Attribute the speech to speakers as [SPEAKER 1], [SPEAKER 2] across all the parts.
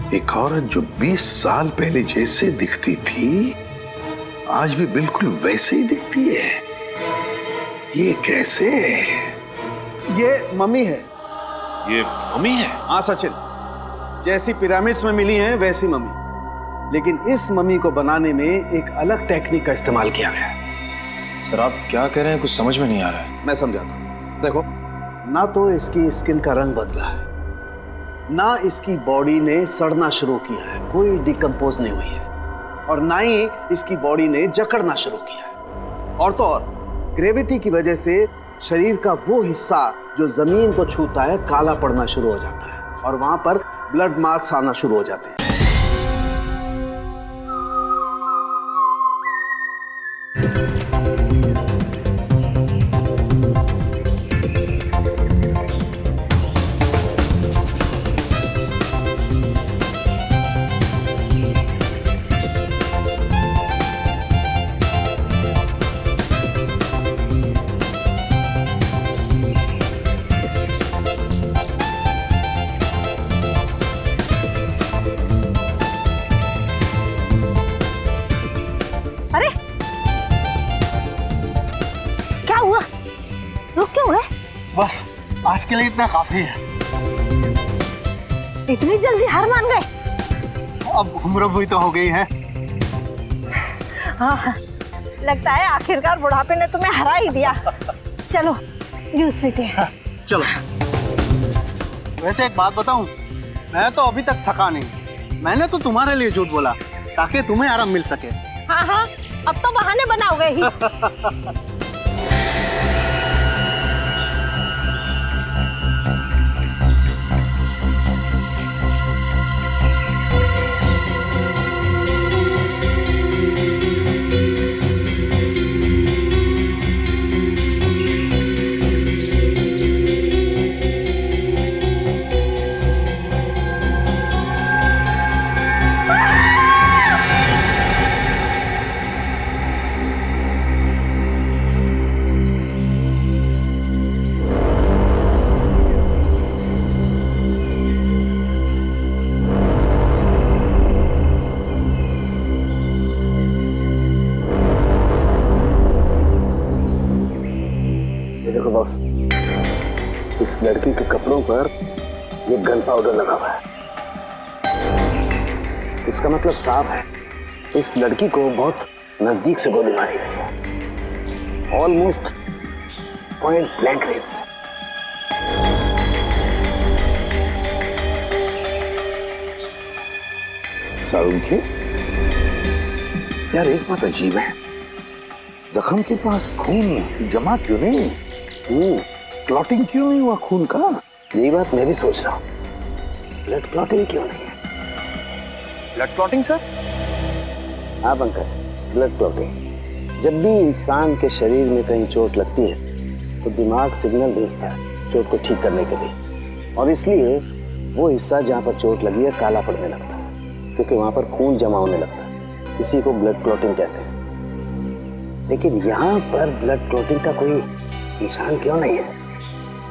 [SPEAKER 1] एक औरत जो 20 साल पहले जैसे दिखती थी आज भी बिल्कुल वैसे ही दिखती है। ये कैसे?
[SPEAKER 2] ये मम्मी है।
[SPEAKER 3] ये मम्मी है?
[SPEAKER 2] हाँ सचिन, जैसी पिरामिड्स में मिली है वैसी मम्मी, लेकिन इस मम्मी को बनाने में एक अलग टेक्निक का इस्तेमाल किया गया है।
[SPEAKER 3] सर आप क्या कह रहे हैं, कुछ समझ में नहीं आ रहा है।
[SPEAKER 2] मैं समझाता हूँ। देखो, ना तो इसकी स्किन का रंग बदला है, ना इसकी बॉडी ने सड़ना शुरू किया है, कोई डिकम्पोज नहीं हुई है, और ना ही इसकी बॉडी ने जकड़ना शुरू किया है। और तो और ग्रेविटी की वजह से शरीर का वो हिस्सा जो जमीन को छूता है काला पड़ना शुरू हो जाता है और वहां पर ब्लड मार्क्स आना शुरू हो जाते हैं।
[SPEAKER 4] अरे क्या हुआ? रुक क्यों गए?
[SPEAKER 2] बस आज के लिए इतना काफी है।
[SPEAKER 4] इतनी जल्दी हार मान गए?
[SPEAKER 2] अब उम्र भी तो हो गई है।
[SPEAKER 4] हाँ, लगता है आखिरकार बुढ़ापे ने तुम्हें हरा ही दिया। चलो जूस पीते हैं।
[SPEAKER 2] चलो। वैसे एक बात बताऊं, मैं तो अभी तक थका नहीं। मैंने तो तुम्हारे लिए झूठ बोला ताकि तुम्हें आराम मिल सके।
[SPEAKER 4] हाँ हाँ, अब तो बहाने बनाओगे ही।
[SPEAKER 5] देखो बॉस, इस लड़की के कपड़ों पर ये गन पाउडर लगा हुआ है। इसका मतलब साफ है, इस लड़की को बहुत नजदीक से गोली मारी गई है, ऑलमोस्ट पॉइंट ब्लैंक रेंज से।
[SPEAKER 1] सारुंखे, यार एक बात अजीब है, जख्म के पास खून जमा क्यों नहीं? क्लॉटिंग क्यों नहीं हुआ खून का?
[SPEAKER 5] यही बात मैं भी सोच रहा हूँ, ब्लड क्लॉटिंग क्यों नहीं है?
[SPEAKER 3] Blood clotting sir?
[SPEAKER 5] हाँ पंकज, ब्लड क्लॉटिंग। जब भी इंसान के शरीर में कहीं चोट लगती है तो दिमाग सिग्नल भेजता है चोट को ठीक करने के लिए, और इसलिए वो हिस्सा जहाँ पर चोट लगी है काला पड़ने लगता है, क्योंकि वहाँ पर खून जमा होने लगता है। इसी को ब्लड क्लॉटिंग कहते हैं। लेकिन यहाँ पर ब्लड क्लॉटिंग का कोई निशान क्यों नहीं है?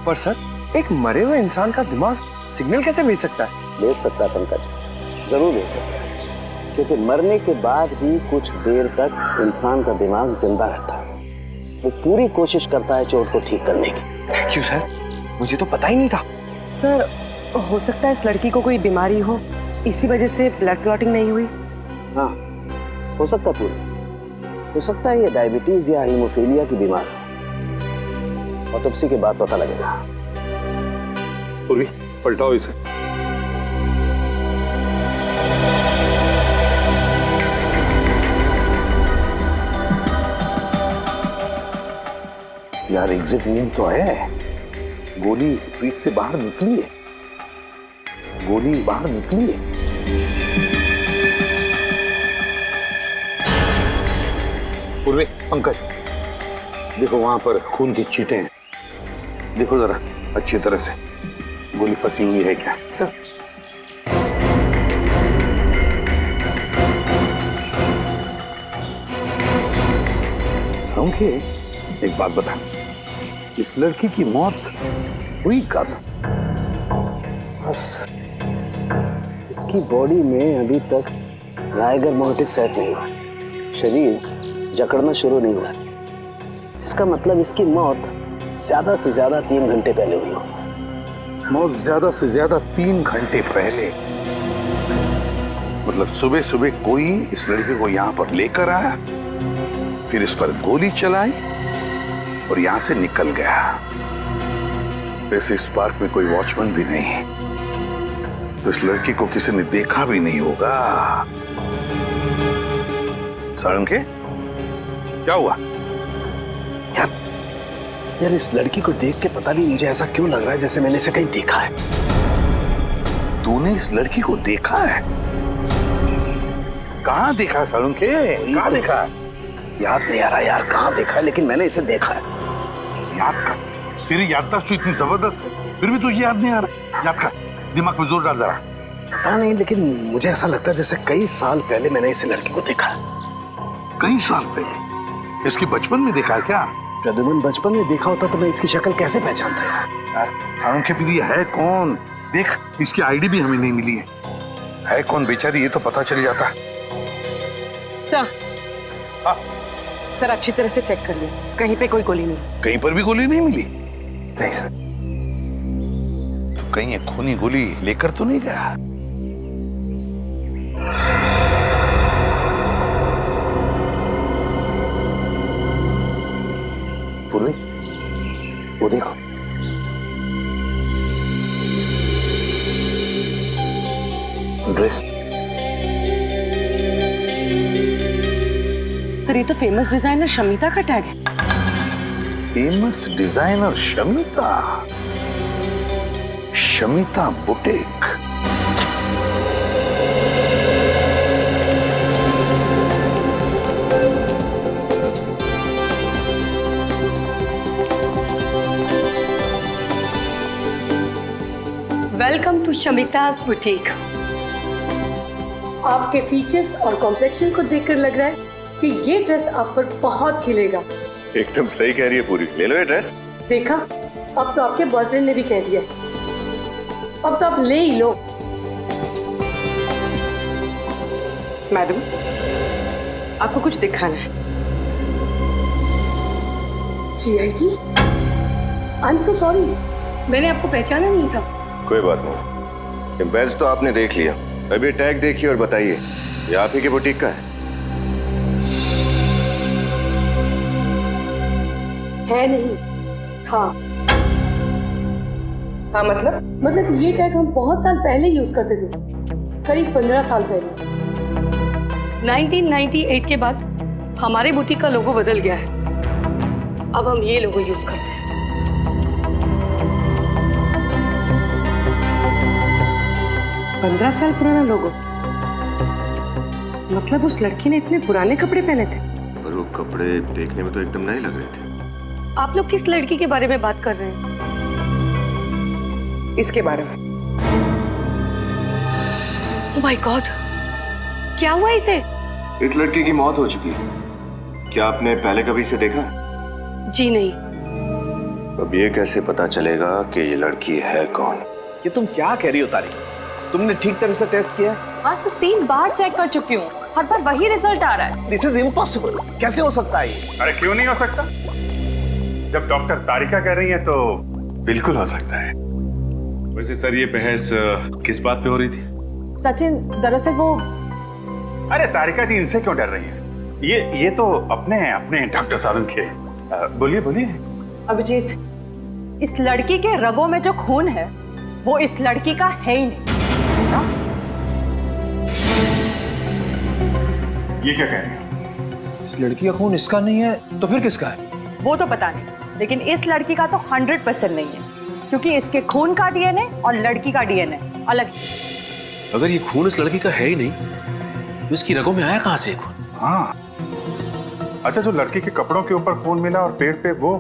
[SPEAKER 3] पर सर, एक मरे हुए इंसान का दिमाग सिग्नल कैसे भेज सकता है?
[SPEAKER 5] भेज सकता है पंकज, जरूर भेज सकता है, क्योंकि मरने के बाद भी कुछ देर तक इंसान का दिमाग जिंदा रहता है। वो पूरी कोशिश करता है चोट को ठीक करने की।
[SPEAKER 3] थैंक यू सर, मुझे तो पता ही नहीं था।
[SPEAKER 6] सर, हो सकता है इस लड़की को कोई बीमारी हो, इसी वजह से ब्लड क्लॉटिंग नहीं हुई।
[SPEAKER 5] हाँ, हो सकता है पूरी। हो सकता है ये डायबिटीज या हीमोफीलिया की बीमार हो। ऑटोप्सी के बाद पता लगेगा।
[SPEAKER 1] पूर्वी, पलटाओ इसे। यार एग्जिट वूंड तो है, गोली पीठ से बाहर निकली है, गोली बाहर निकली है। पूर्वी, पंकज देखो वहां पर खून की चींटें हैं, देखो जरा अच्छी तरह से, गोली फंसी हुई है क्या?
[SPEAKER 6] सर,
[SPEAKER 1] सारुंखे, एक बात बता, इस लड़की की मौत हुई कब?
[SPEAKER 5] बस इसकी बॉडी में अभी तक लाइगर मोटिव सेट नहीं हुआ, शरीर जकड़ना शुरू नहीं हुआ। इसका मतलब इसकी मौत ज्यादा से ज्यादा 3 घंटे पहले हुई होगी।
[SPEAKER 1] मौत ज्यादा से ज्यादा 3 घंटे पहले? मतलब सुबह सुबह कोई इस लड़के को यहाँ पर लेकर आया, फिर इस पर गोली चलाई और यहाँ से निकल गया। वैसे इस पार्क में कोई वॉचमैन भी नहीं है, तो इस लड़की को किसी ने देखा भी नहीं होगा। सारंगे, क्या हुआ?
[SPEAKER 2] यार इस लड़की को देख के पता नहीं मुझे ऐसा क्यों लग रहा है जैसे मैंने इसे कहीं देखा है।
[SPEAKER 1] तूने इस लड़की को देखा है? कहाँ देखा सारंगे? कहाँ देखा है?
[SPEAKER 2] याद नहीं आ रहा यार कहाँ देखा है, लेकिन मैंने इसे देखा है।
[SPEAKER 1] याद कर, तेरी याददाश्त तो इतनी जबरदस्त है, फिर भी तुझे याद नहीं आ रहा। याद कर, दिमाग में जोर डाल जरा।
[SPEAKER 2] पता नहीं, लेकिन मुझे ऐसा लगता है जैसे कई साल पहले मैंने इस लड़की को देखा है।
[SPEAKER 1] कई साल पहले? इसकी बचपन में देखा है क्या?
[SPEAKER 2] प्रद्युमन बचपन में देखा होता तो मैं इसकी शक्ल कैसे पहचानता यार?
[SPEAKER 1] सारंगे फिर ये है कौन? देख, इसकी आईडी भी हमें नहीं मिली है कौन बेचारी, ये तो पता चल जाता।
[SPEAKER 6] सर,
[SPEAKER 1] हाँ?
[SPEAKER 6] सर अच्छी तरह से चेक कर लिया, कहीं पे कोई गोली नहीं।
[SPEAKER 1] कहीं पर भी गोली नहीं मिली? नहीं सर। तो कहीं ये खूनी गोली लेकर तो नहीं गया?
[SPEAKER 5] पूर्वी, वो देखो। ड्रेस।
[SPEAKER 6] सर ये तो फेमस डिजाइनर शमिता का टैग है।
[SPEAKER 1] Famous designer Shamita? Shamita boutique?
[SPEAKER 7] Welcome to Shamita's boutique. आपके फीचर्स और कॉम्प्लेक्शन को देखकर लग रहा है कि ये ड्रेस आप पर बहुत खिलेगा।
[SPEAKER 3] एकदम सही कह रही है पूरी, ले लो ये ड्रेस।
[SPEAKER 7] देखा, अब तो आपके बॉयफ्रेंड ने भी कह दिया, अब तो आप ले ही लो।
[SPEAKER 6] मैडम, आपको कुछ दिखाना है।
[SPEAKER 7] CID? I am so sorry, मैंने आपको पहचाना नहीं था।
[SPEAKER 3] कोई बात नहीं, ये बैज तो आपने देख लिया, अभी टैग देखिए और बताइए ये आप ही के बुटीक का
[SPEAKER 7] है नहीं, हाँ।
[SPEAKER 6] हाँ मतलब
[SPEAKER 7] ये टैग हम बहुत साल पहले यूज करते थे, करीब 15 साल पहले। 1998 के बाद हमारे बुटीक का लोगो बदल गया है, अब हम ये लोगो यूज करते हैं।
[SPEAKER 6] 15 साल पुराना लोगो? मतलब उस लड़की ने इतने पुराने कपड़े पहने थे?
[SPEAKER 3] पर वो कपड़े देखने में तो एकदम नए लग रहे थे।
[SPEAKER 7] आप लोग किस लड़की के बारे में बात कर रहे हैं?
[SPEAKER 6] इसके बारे में।
[SPEAKER 7] ओह माय गॉड, क्या हुआ इसे?
[SPEAKER 3] इस लड़की की मौत हो चुकी है, क्या आपने पहले कभी इसे देखा?
[SPEAKER 7] जी नहीं।
[SPEAKER 3] अब ये कैसे पता चलेगा कि ये लड़की है कौन?
[SPEAKER 2] ये तुम क्या कह रही हो तारी? तुमने ठीक तरह से टेस्ट किया?
[SPEAKER 4] आज तो 3 बार चेक कर चुकी हूँ, हर बार वही रिजल्ट आ रहा है।
[SPEAKER 2] दिस इज इम्पॉसिबल, कैसे हो सकता है ये?
[SPEAKER 8] अरे क्यों नहीं हो सकता? जब डॉक्टर तारिका कह रही है तो बिल्कुल हो सकता है।
[SPEAKER 9] वैसे सर ये बहस किस बात पे हो रही थी?
[SPEAKER 4] सचिन, दरअसल वो
[SPEAKER 8] अरे तारिका जी इनसे क्यों डर रही है? ये तो अपने डॉक्टर साधन के। बोलिए बोलिए।
[SPEAKER 4] अभिजीत, इस लड़की के रगों में जो खून है वो इस लड़की का है ही नहीं, ना?
[SPEAKER 8] ये क्या कह रही है?
[SPEAKER 9] इस लड़की का खून इसका नहीं है तो फिर किसका है?
[SPEAKER 4] वो तो पता नहीं, लेकिन इस लड़की का तो 100% नहीं है, क्योंकि इसके खून का DNA और लड़की का DNA अलग है।
[SPEAKER 9] अगर ये खून इस लड़की का है ही नहीं तो इसकी रगों में आया कहां से ये खून?
[SPEAKER 8] हाँ, अच्छा, जो लड़की के कपड़ों के ऊपर खून मिला और पेड़ पे वो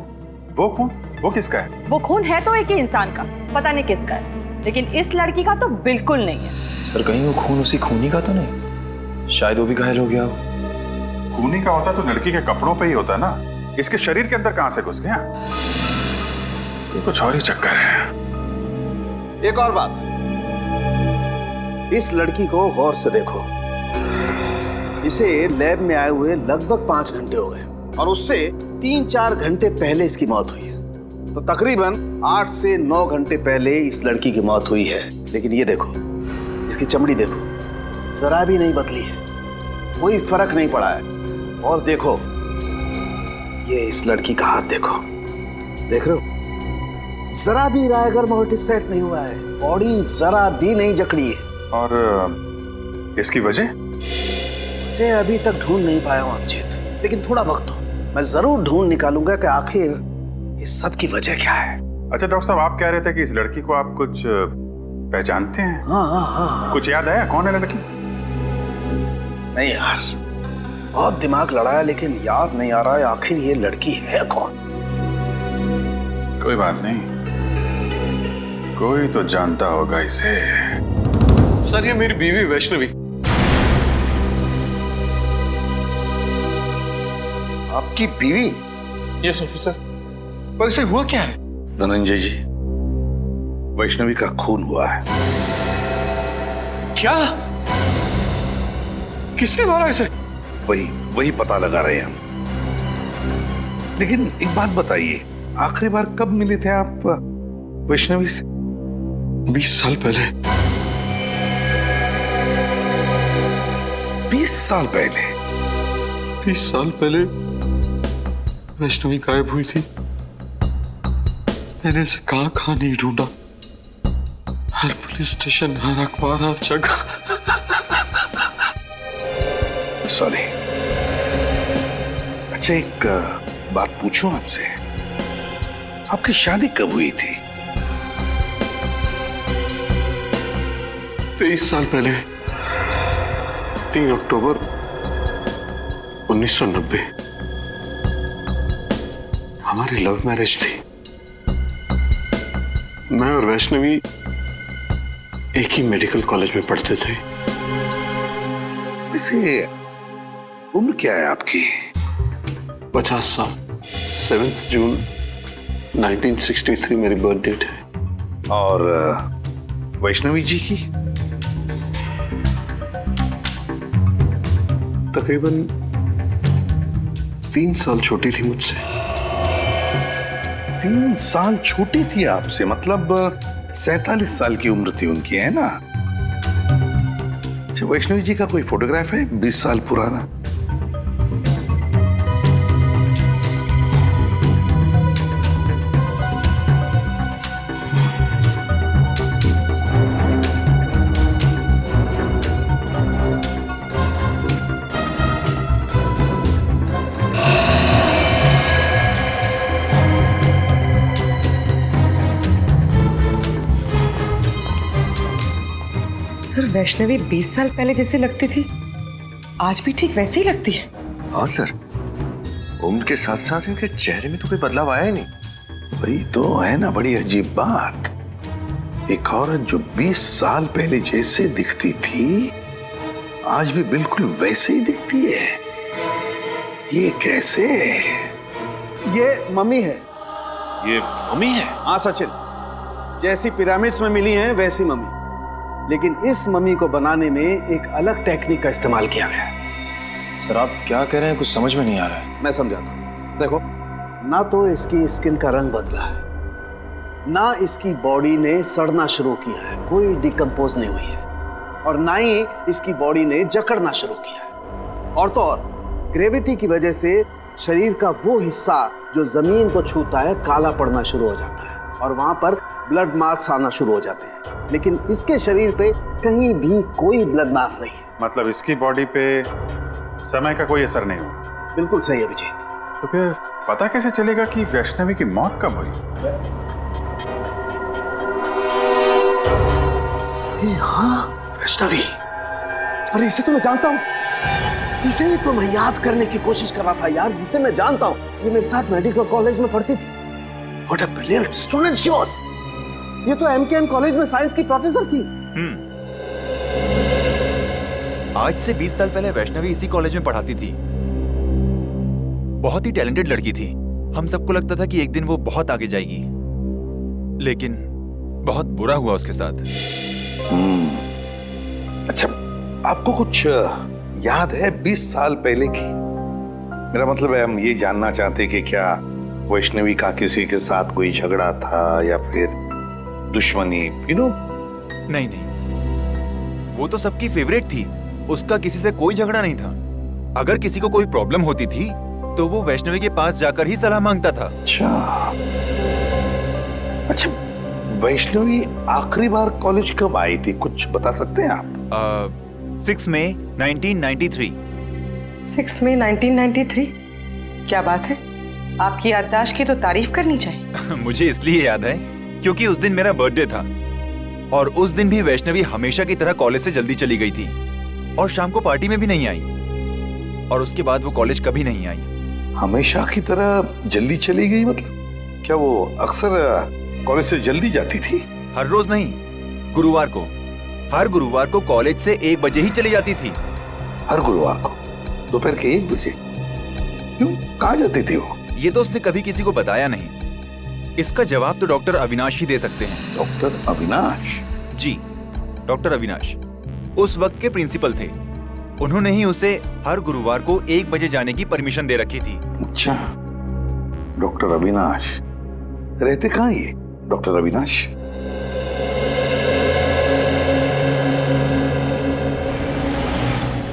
[SPEAKER 8] खून, वो किसका है?
[SPEAKER 4] वो खून है तो एक ही इंसान का, पता नहीं किसका है, लेकिन इस लड़की का तो बिल्कुल नहीं है।
[SPEAKER 9] सर कहीं वो खून उसी खूनी का तो नहीं? शायद वो भी घायल हो गया हो।
[SPEAKER 8] खूनी का होता तो लड़की के कपड़ों पे ही होता ना, इसके शरीर के अंदर कहां से घुस गया? ये कुछ और ही चक्कर है।
[SPEAKER 2] एक और बात, इस लड़की को गौर से देखो। इसे लैब में आए हुए लगभग 5 घंटे हो गए और उससे 3-4 घंटे पहले इसकी मौत हुई है। तो तकरीबन 8 से 9 घंटे पहले इस लड़की की मौत हुई है। लेकिन ये देखो, इसकी चमड़ी देखो, जरा भी नहीं बदली है, कोई फर्क नहीं पड़ा है। और देखो, ये इस लड़की का हाथ देखो, देख रहे हो, जरा भी रायगर मोर्टिस सेट नहीं हुआ है, बॉडी जरा भी नहीं जकड़ी है।
[SPEAKER 8] और इसकी वजह?
[SPEAKER 2] मुझे अभी तक ढूंढ नहीं पाया हूं अमजीत, लेकिन थोड़ा वक्त दो, मैं जरूर ढूंढ निकालूंगा कि आखिर इस सब की वजह क्या है।
[SPEAKER 8] अच्छा डॉक्टर साहब, आप कह रहे थे कि इस लड़की को आप कुछ पहचानते हैं?
[SPEAKER 2] हाँ।
[SPEAKER 8] कुछ याद आया कौन है लड़की?
[SPEAKER 2] नहीं यार, बहुत दिमाग लड़ाया लेकिन याद नहीं आ रहा है आखिर ये लड़की है कौन।
[SPEAKER 8] कोई बात नहीं, कोई तो जानता होगा इसे।
[SPEAKER 9] सर, ये मेरी बीवी वैष्णवी।
[SPEAKER 1] आपकी बीवी?
[SPEAKER 9] Yes officer. पर इसे हुआ क्या है?
[SPEAKER 1] धनंजय जी, वैष्णवी का खून हुआ है।
[SPEAKER 9] क्या? किसने मारा इसे?
[SPEAKER 1] वही पता लगा रहे हैं हम। लेकिन एक बात बताइए, आखिरी बार कब मिले थे आप वैष्णवी से?
[SPEAKER 9] 20 साल पहले।
[SPEAKER 1] 20 साल पहले?
[SPEAKER 9] 20 साल पहले वैष्णवी गायब हुई थी। मैंने इसे कहां नहीं ढूंढा, हर पुलिस स्टेशन, हर अखबार, हर जगह।
[SPEAKER 1] सॉरी। अच्छा, एक बात पूछूं आपसे, आपकी शादी कब हुई थी?
[SPEAKER 9] 23 साल पहले, 3 अक्टूबर 1990। हमारी लव मैरिज थी। मैं और वैष्णवी एक ही मेडिकल कॉलेज में पढ़ते थे।
[SPEAKER 1] वैसे उम्र क्या है आपकी?
[SPEAKER 9] 50 साल। 7 जून 1963 मेरी बर्थ डेट है।
[SPEAKER 1] और वैष्णवी जी की?
[SPEAKER 9] तकरीबन 3 साल छोटी थी मुझसे।
[SPEAKER 1] 3 साल छोटी थी आपसे, मतलब 47 साल की उम्र थी उनकी, है ना? अच्छा, वैष्णवी जी का कोई फोटोग्राफ है 20 साल पुराना?
[SPEAKER 6] सर, वैष्णवी 20 साल पहले जैसे लगती थी, आज भी ठीक वैसे ही लगती है।
[SPEAKER 3] हाँ सर, उम्र के साथ साथ इनके चेहरे में तो कोई बदलाव आया ही नहीं।
[SPEAKER 1] वही तो है ना बड़ी अजीब बात। एक औरत जो 20 साल पहले जैसे दिखती थी, आज भी बिल्कुल वैसे ही दिखती है। ये कैसे?
[SPEAKER 2] ये मम्मी है।
[SPEAKER 9] ये मम्मी है?
[SPEAKER 2] हाँ सचिन, जैसी पिरामिड्स में मिली है वैसी मम्मी, लेकिन इस मम्मी को बनाने में एक अलग टेक्निक का इस्तेमाल किया गया है।
[SPEAKER 9] सर, आप क्या कह रहे हैं? कुछ समझ में नहीं आ रहा है।
[SPEAKER 2] मैं समझाता हूँ। देखो, ना तो इसकी स्किन का रंग बदला है, ना इसकी बॉडी ने सड़ना शुरू किया है, कोई डिकम्पोज नहीं हुई है, और ना ही इसकी बॉडी ने जकड़ना शुरू किया है। और तो और ग्रेविटी की वजह से शरीर का वो हिस्सा जो जमीन को छूता है काला पड़ना शुरू हो जाता है और वहां पर ब्लड मार्क्स आना शुरू हो जाते हैं। लेकिन इसके शरीर पे कहीं भी कोई ब्लड मार्क नहीं है।
[SPEAKER 8] मतलब इसकी बॉडी पे समय का कोई असर नहीं हुआ?
[SPEAKER 2] बिल्कुल सही है अभिजीत।
[SPEAKER 8] तो फिर पता कैसे चलेगा कि वैष्णवी की मौत कब हुई?
[SPEAKER 2] हाँ, वैष्णवी। अरे इसे तो मैं जानता हूँ, इसे ही तो मैं याद करने की कोशिश कर रहा था यार। इसे मैं जानता हूँ, ये मेरे साथ मेडिकल कॉलेज में पढ़ती थी। What a brilliant student she was. ये तो MKN कॉलेज में साइंस की प्रोफेसर थी।
[SPEAKER 10] आज से 20 साल पहले वैष्णवी इसी कॉलेज में पढ़ाती थी। बहुत ही टैलेंटेड लड़की थी। हम सबको लगता था कि एक दिन वो बहुत आगे जाएगी, लेकिन बहुत बुरा हुआ उसके साथ।
[SPEAKER 1] आपको कुछ याद है 20 साल पहले की? मेरा मतलब है, हम ये जानना चाहते कि क्या वैष्णवी का किसी के साथ कोई झगड़ा था या फिर दुश्मनी,
[SPEAKER 10] नहीं नहीं, वो तो सबकी फेवरेट थी। उसका किसी से कोई झगड़ा नहीं था। अगर किसी को कोई प्रॉब्लम होती थी तो वो वैष्णवी के पास जाकर ही सलाह मांगता था।
[SPEAKER 1] अच्छा, वैष्णवी आखिरी बार कॉलेज कब आई थी, कुछ बता सकते हैं आप?
[SPEAKER 10] 6 मई 1993।
[SPEAKER 6] 6 मई 1993? क्या बात है, आपकी याददाश्त की तो तारीफ करनी चाहिए।
[SPEAKER 10] मुझे इसलिए याद है क्योंकि उस दिन मेरा बर्थडे था और उस दिन भी वैष्णवी हमेशा की तरह कॉलेज से जल्दी चली गई थी और शाम को पार्टी में भी नहीं आई और उसके बाद वो कॉलेज कभी नहीं आई।
[SPEAKER 1] हमेशा की तरह जल्दी चली गई मतलब क्या वो अक्सर कॉलेज से जल्दी जाती थी?
[SPEAKER 10] हर रोज नहीं, गुरुवार को। हर गुरुवार को कॉलेज से 1 बजे ही चली जाती थी।
[SPEAKER 1] हर गुरुवार को दोपहर के 1 बजे? क्यों, कहाँ जाती थी वो?
[SPEAKER 10] ये तो उसने कभी किसी को बताया नहीं। इसका जवाब तो डॉक्टर अविनाश ही दे सकते हैं।
[SPEAKER 1] डॉक्टर अविनाश?
[SPEAKER 10] जी, डॉक्टर अविनाश उस वक्त के प्रिंसिपल थे। उन्होंने ही उसे हर गुरुवार को 1 बजे जाने की परमिशन दे रखी थी।
[SPEAKER 1] अच्छा, डॉक्टर अविनाश रहते कहाँ ये डॉक्टर अविनाश?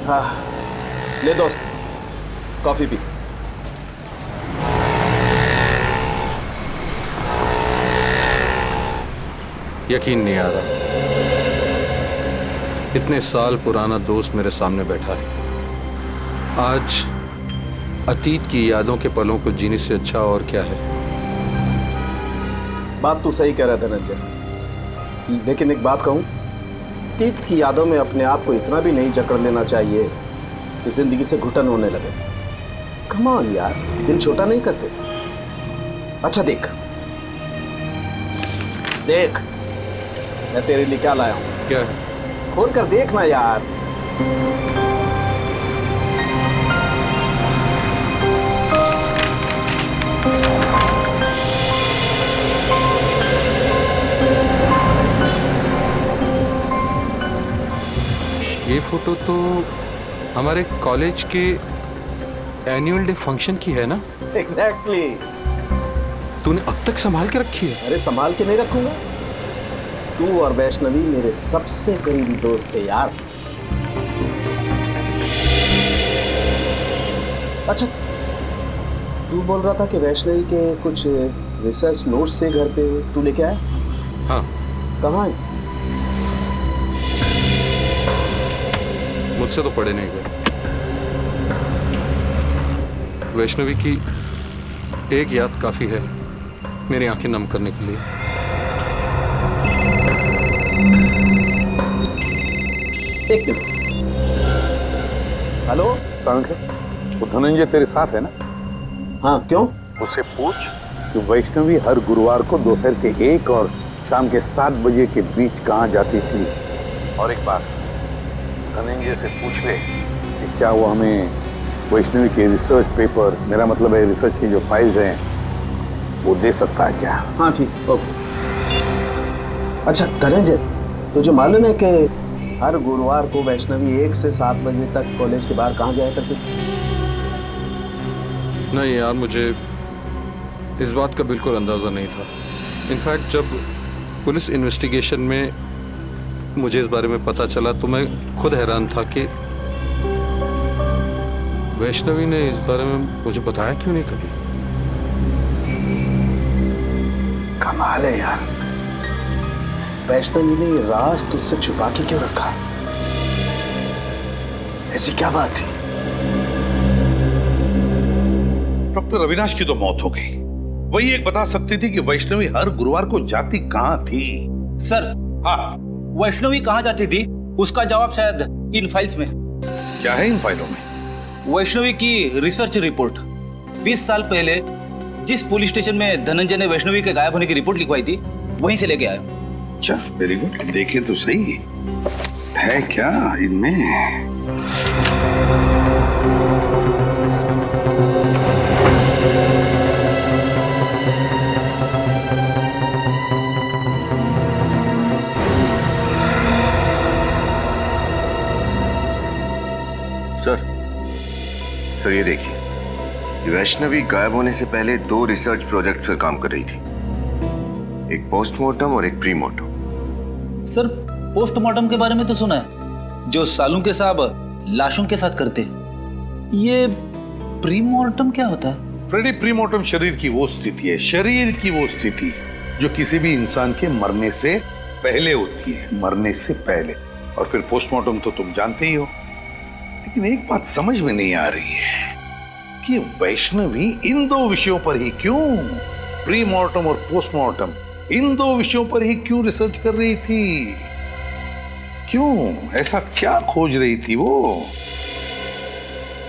[SPEAKER 2] हाँ, ले दोस्त, कॉफी पी।
[SPEAKER 11] यकीन नहीं आ रहा, इतने साल पुराना दोस्त मेरे सामने बैठा है। आज अतीत की यादों के पलों को जीने से अच्छा और क्या है।
[SPEAKER 2] बात तू सही कह रहा था रंजन, लेकिन एक बात कहूं, अतीत की यादों में अपने आप को इतना भी नहीं जकड़ लेना चाहिए कि जिंदगी से घुटन होने लगे। कम ऑन यार, दिल छोटा नहीं करते। अच्छा देख देख, मैं तेरे लिए क्या लाया हूं।
[SPEAKER 11] क्या है?
[SPEAKER 2] खोल कर देखना यार।
[SPEAKER 11] ये फोटो तो हमारे कॉलेज के एनुअल डे फंक्शन की है ना?
[SPEAKER 2] एग्जैक्टली।
[SPEAKER 11] तूने अब तक संभाल के रखी है?
[SPEAKER 2] अरे संभाल के नहीं रखूंगा, तू और वैष्णवी मेरे सबसे करीबी दोस्त थे यार। अच्छा, तू बोल रहा था कि वैष्णवी के कुछ रिसर्च नोट्स थे घर पे, तू लेके आया?
[SPEAKER 11] हाँ।
[SPEAKER 2] कहाँ है?
[SPEAKER 11] मुझसे तो पढ़े नहीं गए। वैष्णवी की एक याद काफी है मेरी आंखें नम करने के लिए।
[SPEAKER 2] एक मिनट। हेलो,
[SPEAKER 1] वो धनंजय तेरे साथ है ना?
[SPEAKER 2] हाँ, क्यों?
[SPEAKER 1] उससे पूछ कि वैष्णवी हर गुरुवार को दोपहर के 1 और शाम के 7 बजे के बीच कहाँ जाती थी। और एक बात, धनंजय से पूछ ले कि क्या वो हमें वैष्णवी के रिसर्च पेपर्स, मेरा मतलब है रिसर्च की जो फाइल्स हैं, वो दे सकता है क्या?
[SPEAKER 2] हाँ ठीक, ओके। अच्छा धनंजय, तुझे मालूम है कि हर गुरुवार को वैष्णवी 1 से 7 बजे तक कॉलेज के बाहर कहाँ जाया करती थी?
[SPEAKER 11] नहीं यार, मुझे इस बात का बिल्कुल अंदाज़ा नहीं था। इनफैक्ट जब पुलिस इन्वेस्टिगेशन में मुझे इस बारे में पता चला तो मैं खुद हैरान था कि वैष्णवी ने इस बारे में मुझे बताया क्यों नहीं कभी।
[SPEAKER 2] कमाल है यार, वैष्णवी ने ये राज तुझसे छुपा के क्यों रखा? ऐसी क्या बात थी?
[SPEAKER 1] डॉक्टर अविनाश की तो मौत हो गई, वही एक बता सकती थी कि वैष्णवी हर गुरुवार को जाती कहाँ थी।
[SPEAKER 12] सर,
[SPEAKER 1] हाँ,
[SPEAKER 12] वैष्णवी कहाँ जाती थी उसका जवाब शायद इन फाइल्स में।
[SPEAKER 1] क्या है इन फाइलों में?
[SPEAKER 12] वैष्णवी की रिसर्च रिपोर्ट। 20 साल पहले जिस पुलिस स्टेशन में धनंजय ने वैष्णवी के गायब होने की रिपोर्ट लिखवाई थी, वहीं से लेके आया।
[SPEAKER 1] अच्छा, वेरी गुड। देखे तो सही है क्या इनमें।
[SPEAKER 3] सर ये देखिए, वैष्णवी गायब होने से पहले 2 रिसर्च प्रोजेक्ट पर काम कर रही थी, एक पोस्टमार्टम और एक प्रीमार्टम।
[SPEAKER 12] सर पोस्टमार्टम के बारे में तो सुना है, जो सालुंके साहब लाशों के साथ करते हैं। ये प्रीमार्टम क्या होता है?
[SPEAKER 1] फ्रेडी, प्रीमार्टम शरीर की वो स्थिति है, शरीर की वो स्थिति जो किसी भी इंसान के मरने से पहले होती है, मरने से पहले। और फिर पोस्टमार्टम तो तुम जानते ही हो। लेकिन एक बात समझ में नहीं आ रही है कि वैष्णवी इन 2 विषयों पर ही क्यों, प्रीमार्टम और पोस्टमार्टम, इन 2 विषयों पर ही क्यों रिसर्च कर रही थी? क्यों? ऐसा क्या खोज रही थी वो?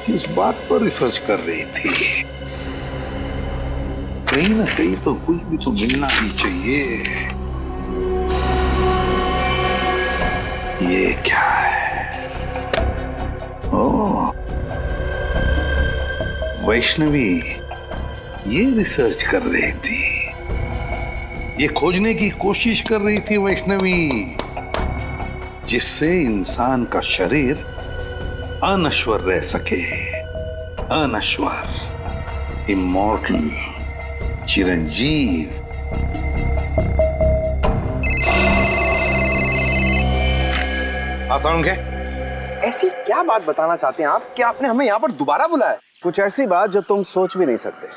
[SPEAKER 1] किस बात पर रिसर्च कर रही थी? कहीं ना कहीं तो कुछ भी तो मिलना ही चाहिए। ये क्या है? ओह, वैष्णवी ये रिसर्च कर रही थी, ये खोजने की कोशिश कर रही थी वैष्णवी, जिससे इंसान का शरीर अनश्वर रह सके, अनश्वर, इमॉर्टल, चिरंजीव। आसान क्या?
[SPEAKER 5] ऐसी क्या बात बताना चाहते हैं आप कि आपने हमें यहाँ पर दोबारा बुलाया? कुछ ऐसी बात जो तुम सोच भी नहीं सकते।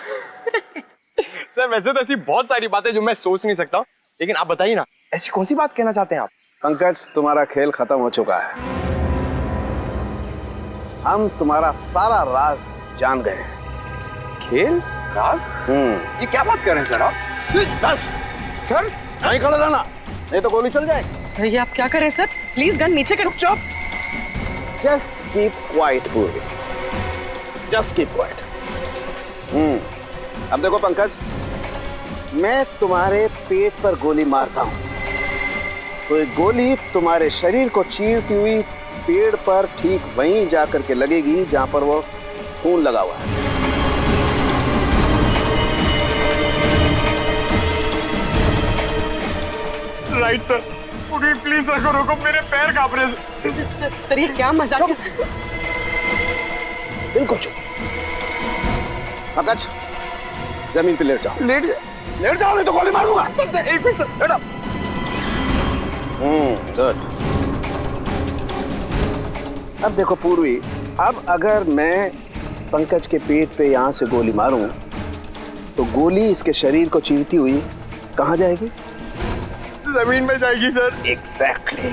[SPEAKER 13] सर वैसे तो ऐसी बहुत सारी बातें जो मैं सोच नहीं सकता, लेकिन आप बताइए ना, ऐसी कौन सी बात कहना चाहते हैं आप?
[SPEAKER 5] पंकज, तुम्हारा खेल खत्म हो चुका है। हम तुम्हारा सारा राज जान गए हैं।
[SPEAKER 13] खेल? राज? ये क्या बात कर रहे हैं सर आप?
[SPEAKER 5] बस सर, नहीं खड़ा रहना, नहीं तो गोली चल जाएगी।
[SPEAKER 6] सर ये आप क्या कर रहे हैं सर? प्लीज गन नीचे करो।
[SPEAKER 5] चुप, जस्ट कीप क्वाइट पूर्वी, जस्ट कीप क्वाइट। अब देखो पंकज, मैं तुम्हारे पेट पर गोली मारता हूं तो एक गोली तुम्हारे शरीर को चीरती हुई पेड़ पर ठीक वहीं जाकर के लगेगी जहां पर वो खून लगा हुआ है।
[SPEAKER 13] राइट सर, प्लीज सर को रोको, मेरे पैर कांप रहे हैं।
[SPEAKER 6] सर ये क्या मजाक?
[SPEAKER 5] बिल्कुल चुप। पंकज, जमीन पे लेट जाओ। लेट जाओ, नहीं तो गोली मारूंगा।
[SPEAKER 13] एक मिनट सर,
[SPEAKER 5] लेट आओ। गुड। अब देखो पूर्वी, अब अगर मैं पंकज के पेट पे यहां से गोली मारूं तो गोली इसके शरीर को चीरती हुई कहां जाएगी?
[SPEAKER 13] जमीन में जाएगी सर।
[SPEAKER 5] एग्जैक्टली।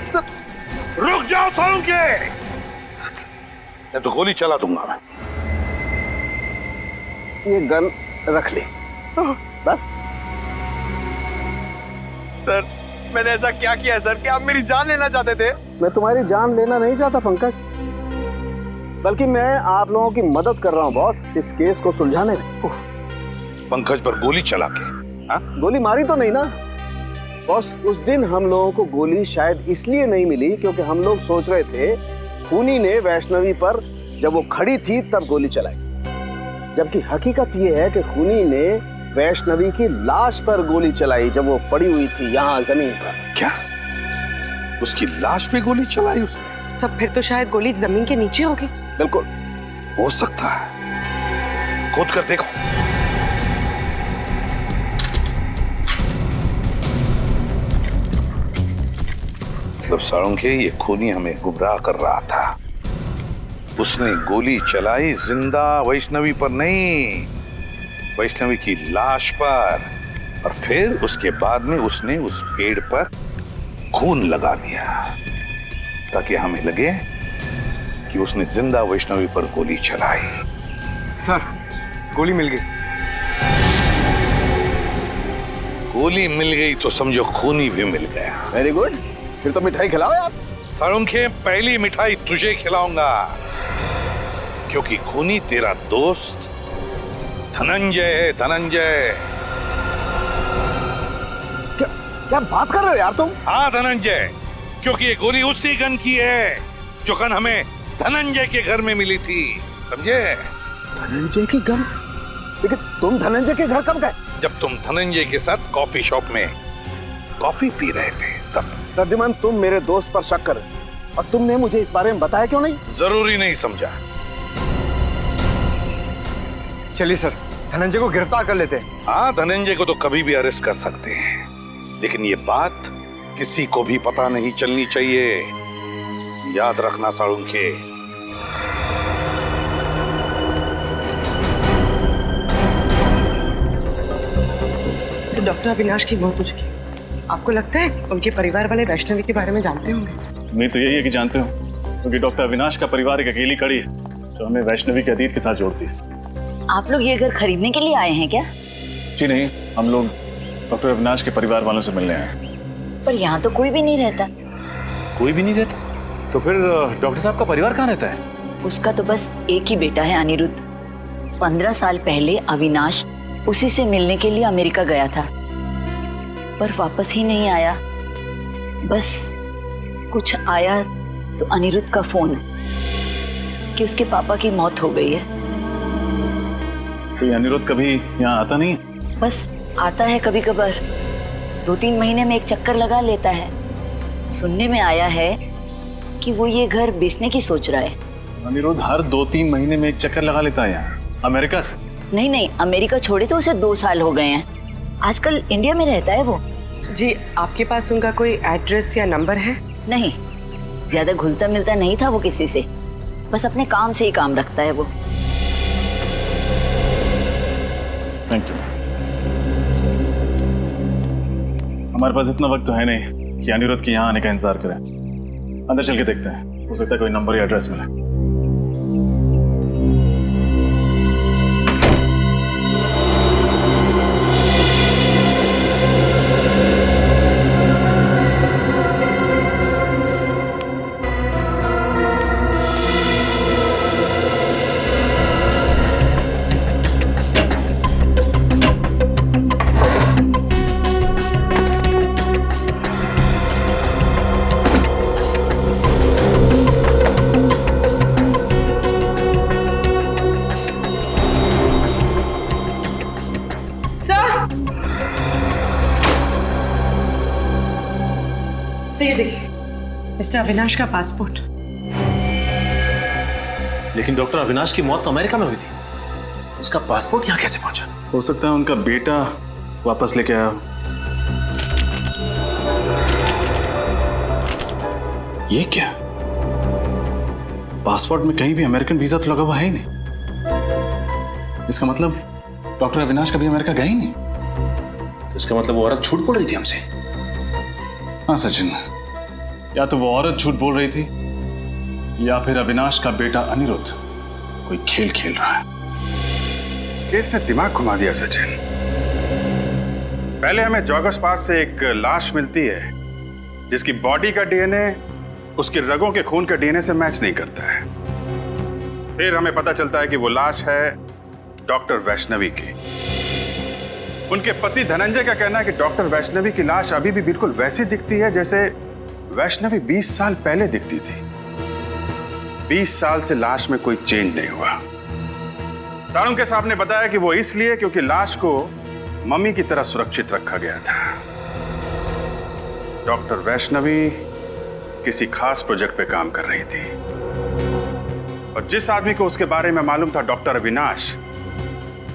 [SPEAKER 1] रुक जाओ सालुंके, मैं तो गोली चला दूंगा मैं।
[SPEAKER 5] ये गन रख ले बस।
[SPEAKER 13] सर मैंने ऐसा क्या किया सर कि आप मेरी जान लेना चाहते थे?
[SPEAKER 5] मैं तुम्हारी जान लेना नहीं चाहता पंकज, बल्कि मैं आप लोगों की मदद कर रहा हूं बॉस, इस केस को सुलझाने में।
[SPEAKER 1] पंकज पर गोली चला के? हाँ?
[SPEAKER 5] गोली मारी तो नहीं ना बॉस। उस दिन हम लोगों को गोली शायद इसलिए नहीं मिली क्योंकि हम लोग सोच रहे थे खूनी ने वैष्णवी पर जब वो खड़ी थी तब गोली चलाई, जबकि हकीकत ये है कि खूनी ने वैष्णवी की लाश पर गोली चलाई जब वो पड़ी हुई थी यहाँ जमीन पर।
[SPEAKER 1] क्या? उसकी लाश पे गोली चलाई उसने?
[SPEAKER 6] सब फिर तो शायद गोली जमीन के नीचे होगी।
[SPEAKER 5] बिल्कुल
[SPEAKER 1] हो सकता है, खोद कर देखो। मतलब सालुंके, ये खूनी हमें गुमराह कर रहा था। उसने गोली चलाई जिंदा वैष्णवी पर नहीं, वैष्णवी की लाश पर, और फिर उसके बाद में उसने उस पेड़ पर खून लगा दिया ताकि हमें लगे कि उसने जिंदा वैष्णवी पर गोली चलाई।
[SPEAKER 13] सर गोली मिल गई।
[SPEAKER 1] गोली मिल गई तो समझो खूनी भी मिल गया।
[SPEAKER 5] वेरी गुड, फिर तो मिठाई खिलाओ यार।
[SPEAKER 1] सालुंके, पहली मिठाई तुझे खिलाऊंगा क्योंकि खूनी तेरा दोस्त धनंजय है। धनंजय।
[SPEAKER 5] क्या बात कर रहे हो यार तुम?
[SPEAKER 1] हाँ धनंजय, क्योंकि ये गोली उसी गन की है जो गन हमें धनंजय के घर में मिली थी, समझे?
[SPEAKER 5] धनंजय की गन? लेकिन तुम धनंजय के घर कब गए?
[SPEAKER 1] जब तुम धनंजय के साथ कॉफी शॉप में कॉफी पी रहे थे तब।
[SPEAKER 5] प्रद्युमन, तुम मेरे दोस्त पर शक कर, और तुमने मुझे इस बारे में बताया क्यों नहीं?
[SPEAKER 1] जरूरी नहीं समझा।
[SPEAKER 13] चलिए सर, धनंजय को गिरफ्तार कर लेते हैं।
[SPEAKER 1] हाँ, धनंजय को तो कभी भी अरेस्ट कर सकते हैं, लेकिन ये बात किसी को भी पता नहीं चलनी चाहिए। याद रखना साळुंखे।
[SPEAKER 6] सर, डॉक्टर अविनाश की मौत हो चुकी है। आपको लगता है उनके परिवार वाले वैष्णवी के बारे में जानते होंगे?
[SPEAKER 14] नहीं तो यही है कि जानते हो, क्योंकि डॉक्टर अविनाश का परिवार एक अकेली कड़ी है जो हमें वैष्णवी के अतीत के साथ जोड़ती है।
[SPEAKER 15] आप लोग ये घर खरीदने के लिए आए हैं क्या?
[SPEAKER 14] जी नहीं, हम लोग डॉक्टर अविनाश के परिवार वालों से मिलने आए हैं।
[SPEAKER 15] पर यहाँ तो कोई भी नहीं रहता।
[SPEAKER 14] कोई भी नहीं रहता? तो फिर डॉक्टर साहब का परिवार कहाँ रहता है?
[SPEAKER 15] उसका तो बस एक ही बेटा है, अनिरुद्ध। 15 साल पहले अविनाश उसी से मिलने के लिए अमेरिका गया था, पर वापस ही नहीं आया। बस कुछ आया तो अनिरुद्ध का फोन कि उसके पापा की मौत हो गई है।
[SPEAKER 14] तो ये अनिरुद्ध कभी यहाँ आता नहीं?
[SPEAKER 15] बस आता है कभी कभार, 2-3 महीने में एक चक्कर लगा लेता है। सुनने में आया है कि वो ये घर बेचने की सोच रहा है।
[SPEAKER 14] अनिरुद्ध हर 2-3 महीने में एक चक्कर लगा लेता है यहाँ, अमेरिका से?
[SPEAKER 15] नहीं, अमेरिका छोड़े तो उसे 2 साल हो गए हैं। आजकल इंडिया में रहता है वो।
[SPEAKER 6] जी, आपके पास उनका कोई एड्रेस या नंबर है?
[SPEAKER 15] नहीं, ज्यादा घुलता मिलता नहीं था वो किसी से, बस अपने काम से ही काम रखता है वो।
[SPEAKER 14] Thank you. हमारे पास इतना वक्त तो है नहीं कि अनिरुद्ध के यहाँ आने का इंतजार करें। अंदर चल के देखते हैं, हो सकता है कोई नंबर या एड्रेस मिले।
[SPEAKER 6] ये देखिए, मिस्टर अविनाश का पासपोर्ट।
[SPEAKER 16] लेकिन डॉक्टर अविनाश की मौत तो अमेरिका में हुई थी, उसका पासपोर्ट यहाँ कैसे पहुंचा?
[SPEAKER 14] हो सकता है उनका बेटा वापस लेके आया। ये क्या? पासपोर्ट में कहीं भी अमेरिकन वीजा तो लगा हुआ है ही नहीं। इसका मतलब डॉक्टर अविनाश कभी अमेरिका गए ही नहीं।
[SPEAKER 16] तो इसका मतलब वो औरत झूठ बोल रही थी हमसे।
[SPEAKER 14] हाँ सचिन, या तो वो औरत झूठ बोल रही थी या फिर अविनाश का बेटा अनिरुद्ध कोई खेल खेल रहा है।
[SPEAKER 8] इस केस ने दिमाग घुमा दिया सचिन। पहले हमें जॉगर्स पार्क से एक लाश मिलती है जिसकी बॉडी का डीएनए उसके रगों के खून के डीएनए से मैच नहीं करता है। फिर हमें पता चलता है कि वो लाश है डॉक्टर वैष्णवी की। उनके पति धनंजय का कहना है कि डॉक्टर वैष्णवी की लाश अभी भी बिल्कुल वैसी दिखती है जैसे वैष्णवी 20 साल पहले दिखती थी। 20 साल से लाश में कोई चेंज नहीं हुआ। साळुंखे साहब ने बताया कि वो इसलिए क्योंकि लाश को मम्मी की तरह सुरक्षित रखा गया था। डॉक्टर वैष्णवी किसी खास प्रोजेक्ट पे काम कर रही थी और जिस आदमी को उसके बारे में मालूम था, डॉक्टर अविनाश,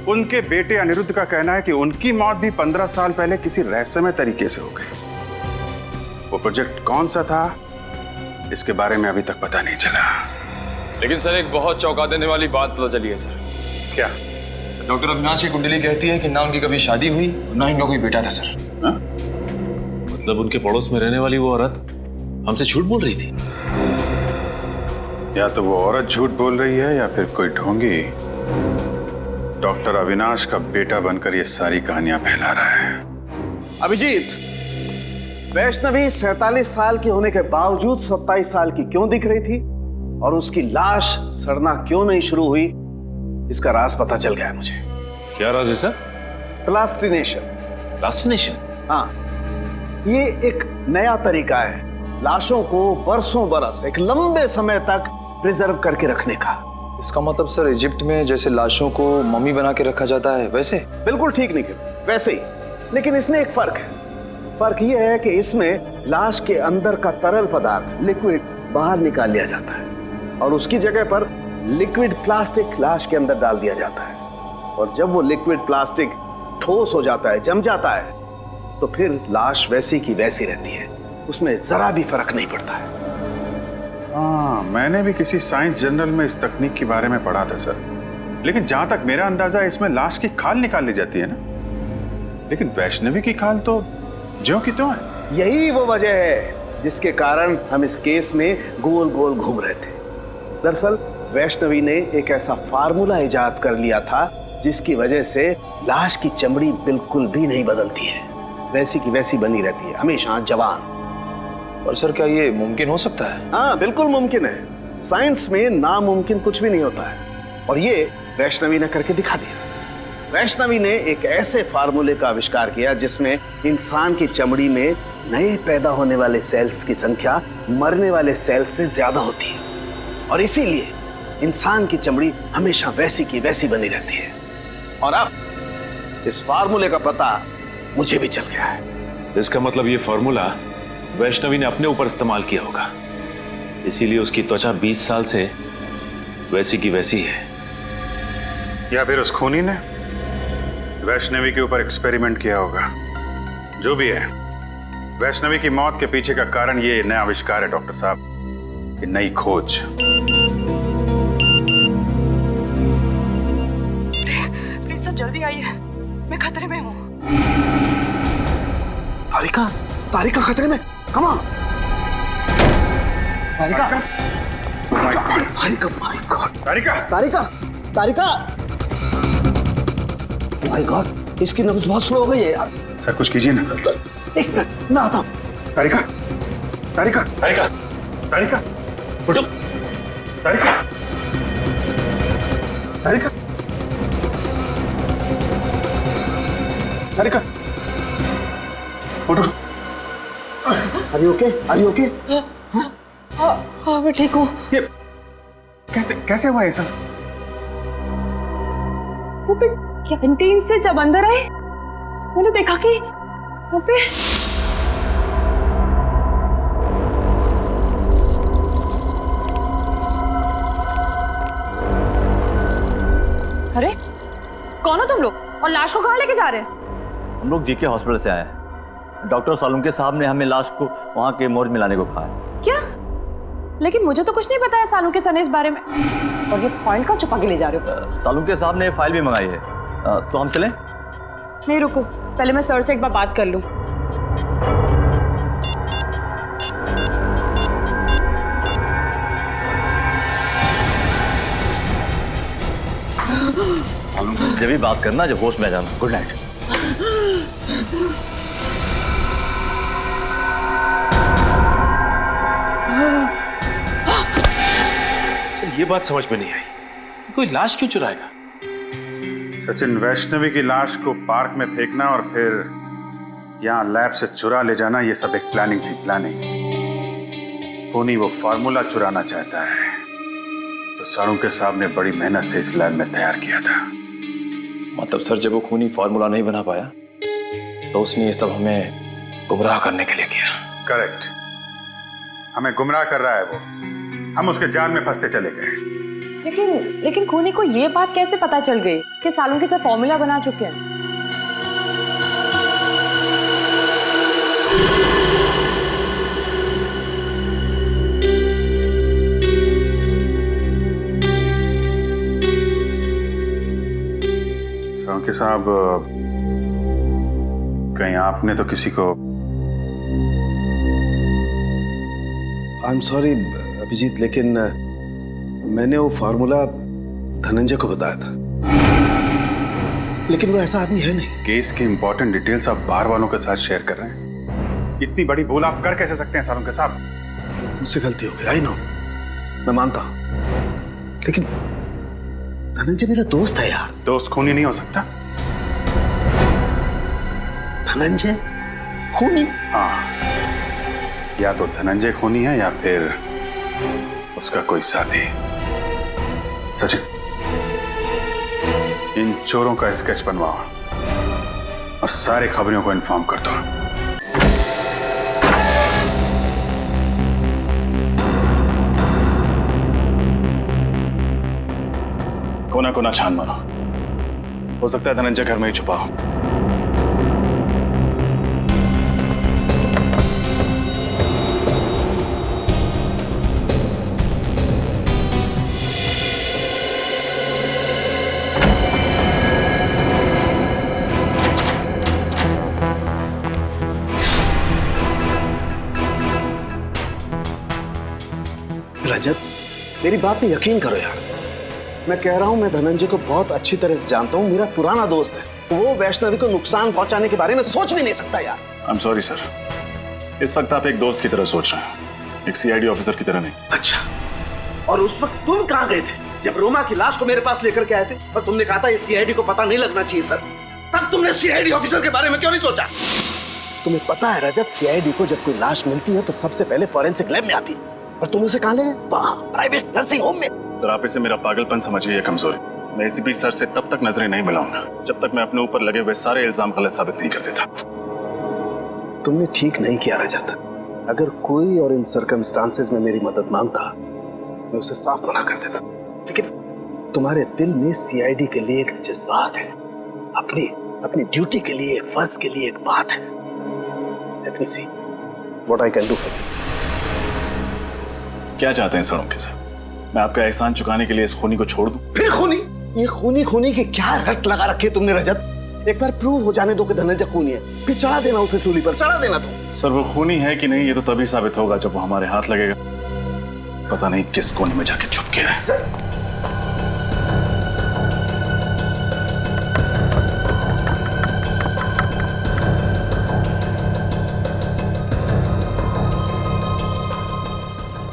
[SPEAKER 8] उनके बेटे अनिरुद्ध का कहना है कि उनकी मौत भी 15 साल पहले किसी रहस्यमय तरीके से हो गई। वो प्रोजेक्ट कौन सा था, इसके बारे में अभी तक पता नहीं चला।
[SPEAKER 13] लेकिन सर, एक बहुत चौंका देने वाली बात पता चली है सर।
[SPEAKER 8] क्या?
[SPEAKER 13] डॉक्टर अविनाश की कुंडली कहती है कि ना उनकी कभी शादी हुई और ना ही उनका कोई बेटा था सर।
[SPEAKER 16] मतलब उनके पड़ोस में रहने वाली वो औरत हमसे झूठ बोल रही थी।
[SPEAKER 8] या तो वो औरत झूठ बोल रही है या फिर कोई ढोंगी डॉक्टर अविनाश का बेटा बनकर ये सारी कहानियां फैला रहा है।
[SPEAKER 2] अभिजीत, वैष्णवी 47 साल की होने के बावजूद 27 साल की क्यों दिख रही थी और उसकी लाश सड़ना क्यों नहीं शुरू हुई, इसका राज पता चल गया है मुझे।
[SPEAKER 16] क्या राज है सर?
[SPEAKER 2] प्लास्टिनेशन।
[SPEAKER 16] प्लास्टिनेशन?
[SPEAKER 2] हाँ, ये एक नया तरीका है लाशों को बरसों बरस, एक लंबे समय तक प्रिजर्व करके रखने का।
[SPEAKER 13] इसका मतलब सर, इजिप्ट में जैसे लाशों को मम्मी बना के रखा जाता है वैसे?
[SPEAKER 2] बिल्कुल ठीक निकल, वैसे ही। लेकिन इसमें एक फर्क है। फर्क यह है कि इसमें लाश के अंदर का तरल पदार्थ, लिक्विड, बाहर निकाल लिया जाता है और उसकी जगह पर लिक्विड प्लास्टिक लाश के अंदर डाल दिया जाता है। और जब वो लिक्विड प्लास्टिक ठोस हो जाता है, जम जाता है, तो फिर लाश वैसी की वैसी रहती है, उसमें जरा भी फर्क नहीं पड़ता है।
[SPEAKER 8] हाँ, मैंने भी किसी साइंस जर्नल में इस तकनीक के बारे में पढ़ा था सर। लेकिन जहां तक मेरा अंदाजा है, इसमें लाश की खाल निकाल ली जाती है ना। लेकिन वैष्णवी की खाल तो ज्यों की त्यों है।
[SPEAKER 2] यही वो वजह है जिसके कारण हम इस केस में गोल गोल घूम रहे थे। दरअसल वैष्णवी ने एक ऐसा फार्मूला इजाद कर लिया था जिसकी वजह से लाश की चमड़ी बिल्कुल भी नहीं बदलती है, वैसी की वैसी बनी रहती है, हमेशा जवान।
[SPEAKER 16] और सर क्या ये मुमकिन हो सकता है?
[SPEAKER 2] हाँ, बिल्कुल मुमकिन है। साइंस में नामुमकिन कुछ भी नहीं होता है, और ये वैष्णवी ने करके दिखा दिया। वैष्णवी ने एक ऐसे फार्मूले का आविष्कार किया जिसमें इंसान की चमड़ी में नए पैदा होने वाले सेल्स की संख्या मरने वाले सेल्स से ज्यादा होती है, और इसीलिए इंसान की चमड़ी हमेशा वैसी की वैसी बनी रहती है। और अब इस फार्मूले का पता मुझे भी चल गया है।
[SPEAKER 16] इसका मतलब ये फार्मूला वैष्णवी ने अपने ऊपर इस्तेमाल किया होगा, इसीलिए उसकी त्वचा 20 साल से वैसी की वैसी है।
[SPEAKER 8] या फिर उस खूनी ने वैष्णवी के ऊपर एक्सपेरिमेंट किया होगा। जो भी है, वैष्णवी की मौत के पीछे का कारण ये नया आविष्कार है डॉक्टर साहब, ये नई खोज।
[SPEAKER 6] प्लीज सर जल्दी आइए, मैं खतरे में हूँ।
[SPEAKER 2] तारिका, तारिका खतरे में, come on. Tarika, Tarika, my God, Tarika, Tarika, Tarika, my God, इसकी नब्ज बहुत स्लो हो गई है यार।
[SPEAKER 8] सर कुछ कीजिए ना।
[SPEAKER 2] एक मिनट, मैं आता हूँ।
[SPEAKER 8] तारिका, तारिका, तारिका, तारिका, उठो, तारिका, तारिका, तारिका, उठो।
[SPEAKER 2] Are you okay? Are you okay?
[SPEAKER 6] हाँ मैं ठीक हूँ।
[SPEAKER 8] ये कैसे हुआ ये सब?
[SPEAKER 4] वो भी कैंटीन से जब अंदर आए, मैंने देखा कि वहाँ पे अरे कौन हो तुम लोग, और लाश को कहाँ लेके जा रहे हैं?
[SPEAKER 17] हम लोग जीके हॉस्पिटल से आए हैं। डॉक्टर सालुंके साहब ने हमें लाश को वहाँ के मोर्ग में लाने को कहा है।
[SPEAKER 4] क्या? लेकिन मुझे तो कुछ नहीं बताया सालुंके सर ने इस बारे में, और ये फाइल का छुपा के ले जा रहे हो?
[SPEAKER 17] सालुंके साहब ने फाइल भी मंगाई है, तो हम चलें?
[SPEAKER 4] नहीं रुको, पहले मैं सर से एक बार बात कर लूं।
[SPEAKER 17] जब भी बात करना जब होश में आ जाना। Good night.
[SPEAKER 16] ये बात समझ में नहीं आई, कोई लाश क्यों चुराएगा?
[SPEAKER 8] सचिन, वैष्णवी की लाश को पार्क में फेंकना और फिर यहाँ लैब से चुरा ले जाना, ये सब एक प्लानिंग थी, प्लानिंग। खूनी वो फार्मूला चुराना चाहता है तो सालुंके साहब ने बड़ी मेहनत से इस लैब में तैयार किया था।
[SPEAKER 16] मतलब सर, जब वो खूनी फार्मूला नहीं बना पाया तो उसने ये सब हमें गुमराह करने के लिए किया।
[SPEAKER 8] करेक्ट, हमें गुमराह कर रहा है वो, हम उसके जाल में फंसते चले गए।
[SPEAKER 4] लेकिन खूनी को ये बात कैसे पता चल गई कि सालुंके सर फॉर्मूला बना चुके हैं?
[SPEAKER 8] सालुंके साहब, कहीं आपने तो किसी को?
[SPEAKER 2] आई एम सॉरी अभिजीत, लेकिन मैंने वो फार्मूला धनंजय को बताया था, लेकिन वो ऐसा आदमी है नहीं।
[SPEAKER 8] केस की इंपॉर्टेंट डिटेल्स आप बाहर वालों के साथ शेयर कर रहे हैं, इतनी बड़ी भूल आप कर कैसे सकते हैं सालुंके साहब?
[SPEAKER 2] मुझसे गलती हो गई, आई नो, मैं मानता हूं, लेकिन धनंजय मेरा दोस्त है यार।
[SPEAKER 8] दोस्त खूनी नहीं हो सकता?
[SPEAKER 2] धनंजय खूनी?
[SPEAKER 8] हाँ, या तो धनंजय खूनी है या फिर उसका कोई साथी। सचिन, इन चोरों का स्केच बनवाओ और सारे खबरों को इन्फॉर्म कर दो।
[SPEAKER 14] कोना कोना छान मारो, हो सकता है धनंजय घर में ही छुपा हो।
[SPEAKER 2] रजत, मेरी बात पे यकीन करो यार। मैं कह रहा हूं, मैं धनंजय को बहुत अच्छी तरह से जानता हूं, मेरा पुराना दोस्त है। वो वैष्णवी को नुकसान पहुंचाने के बारे में सोच भी नहीं सकता यार।
[SPEAKER 14] आई एम सॉरी सर, इस वक्त आप एक दोस्त की तरह सोच रहे हैं, एक सीआईडी ऑफिसर की तरह नहीं।
[SPEAKER 2] अच्छा, और उस वक्त तुम कहां गए थे जब रोमा की लाश को मेरे पास लेकर के आए थे और तुमने कहा था ये सीआईडी को पता नहीं लगना चाहिए सर? तब तुमने सीआईडी ऑफिसर के बारे में क्यों नहीं सोचा? तुम्हें पता है रजत, सीआईडी को जब कोई लाश मिलती है तो सबसे पहले फॉरेंसिक लैब में आती है, और तुम उसे कहां ले गए? वहां प्राइवेट नर्सिंग होम में।
[SPEAKER 14] सर आप इसे मेरा पागलपन समझिए या कमजोरी। मैं एसीपी सर से तब तक नजरें नहीं मिलाऊंगा जब तक मैं अपने ऊपर लगे हुए सारे इल्जाम गलत साबित नहीं कर देता।
[SPEAKER 2] तुमने ठीक नहीं किया रजत। अगर कोई और इन सर्कमस्टांसेस में मेरी मदद मांगता, मैं उसे साफ मना कर देता, लेकिन तुम्हारे दिल में सीआईडी के लिए एक जज्बात है, अपनी ड्यूटी के लिए, एक फर्ज के लिए एक बात है। Let me see what I can do for you.
[SPEAKER 14] क्या चाहते हैं सर के साथ? मैं आपका एहसान चुकाने के लिए इस खूनी को छोड़ दूं?
[SPEAKER 2] फिर खूनी? ये खूनी की क्या रट लगा रखी है तुमने रजत? एक बार प्रूव हो जाने दो कि धनंजय खूनी है, फिर चढ़ा देना उसे सूली पर, चढ़ा देना तुम।
[SPEAKER 14] सर वो खूनी है कि नहीं ये तो तभी साबित होगा जब वो हमारे हाथ लगेगा। पता नहीं किस कोने में जाके छुप गया है।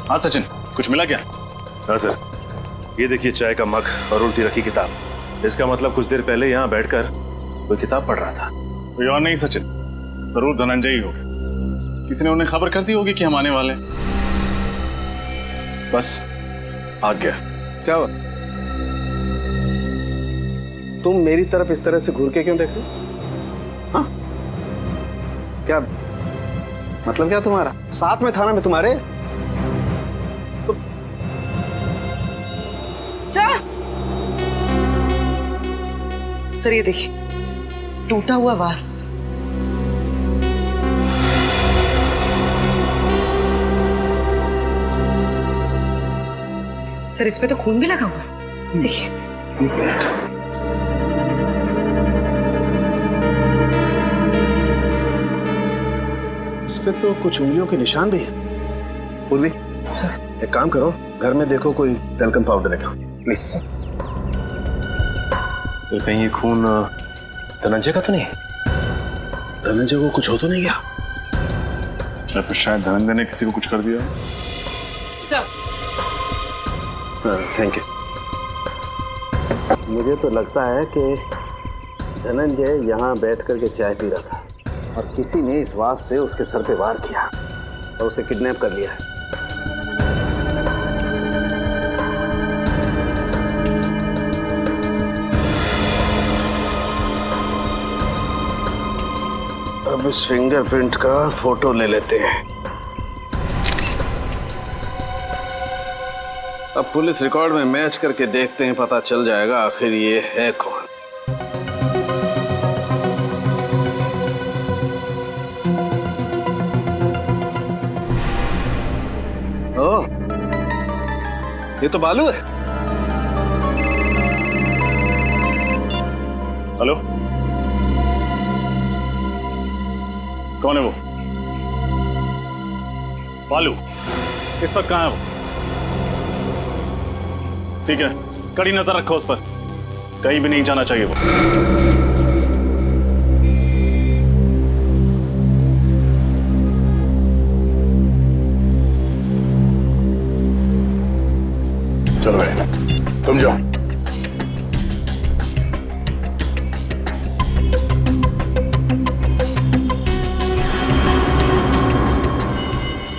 [SPEAKER 14] हाँ सचिन, कुछ मिला क्या?
[SPEAKER 16] हाँ सर, ये देखिए चाय का मग और उल्टी रखी किताब। इसका मतलब कुछ देर पहले यहाँ बैठकर कोई किताब पढ़ रहा था।
[SPEAKER 14] कोई और नहीं सचिन, जरूर धनंजय ही होगा। किसी ने उन्हें खबर कर दी होगी कि हम आने वाले। बस आ गया।
[SPEAKER 2] क्या हुआ? तुम मेरी तरफ इस तरह से घूर के क्यों देख रहे हो? हाँ, क्या मतलब क्या तुम्हारा? साथ में था ना मैं तुम्हारे।
[SPEAKER 6] सर ये देखिए, टूटा हुआ वास। सर इस पे तो खून भी लगा हुआ है, देखिए।
[SPEAKER 2] इस पे तो कुछ उंगलियों के निशान भी है। पूर्वी सर, एक काम करो, घर में देखो कोई टैल्कम पाउडर रखा, प्लीज।
[SPEAKER 16] तो कहीं ये खून धनंजय का तो नहीं?
[SPEAKER 2] धनंजय को कुछ हो तो नहीं गया?
[SPEAKER 14] शायद धनंजय ने किसी को कुछ कर दिया।
[SPEAKER 2] Thank you. मुझे तो लगता है कि धनंजय यहाँ बैठ करके चाय पी रहा था और किसी ने इस वास से उसके सर पे वार किया और उसे किडनैप कर लिया है। अब इस फिंगरप्रिंट का फोटो ले लेते हैं। अब पुलिस रिकॉर्ड में मैच करके देखते हैं, पता चल जाएगा आखिर ये है कौन। ओह, ये तो बालू है।
[SPEAKER 14] हेलो, कौन है वो? बालू इस वक्त कहाँ है वो? ठीक है, कड़ी नजर रखो उस पर, कहीं भी नहीं जाना चाहिए वो।
[SPEAKER 1] चलो भाई, तुम जाओ।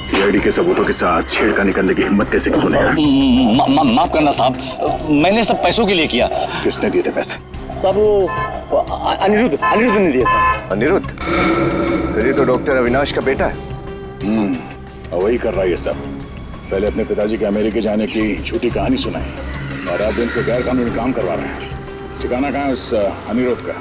[SPEAKER 1] सीआईडी के सबूतों के साथ छेड़खानी करने की हिम्मत कैसे की तूने?
[SPEAKER 17] माफ करना साहब, मैंने सब पैसों के लिए किया।
[SPEAKER 1] किसने दिए थे पैसे?
[SPEAKER 17] साहब वो अनिरुद्ध ने दिया था।
[SPEAKER 3] अनिरुद्ध? सर ये तो डॉक्टर अविनाश का बेटा है।
[SPEAKER 1] वही कर रहा है ये सब। पहले अपने पिताजी के अमेरिका जाने की झूठी कहानी सुनाई और अब इनसे गैर कानूनी काम करवा रहे हैं।
[SPEAKER 8] ठिकाना कहाँ है उस अनिरुद्ध का?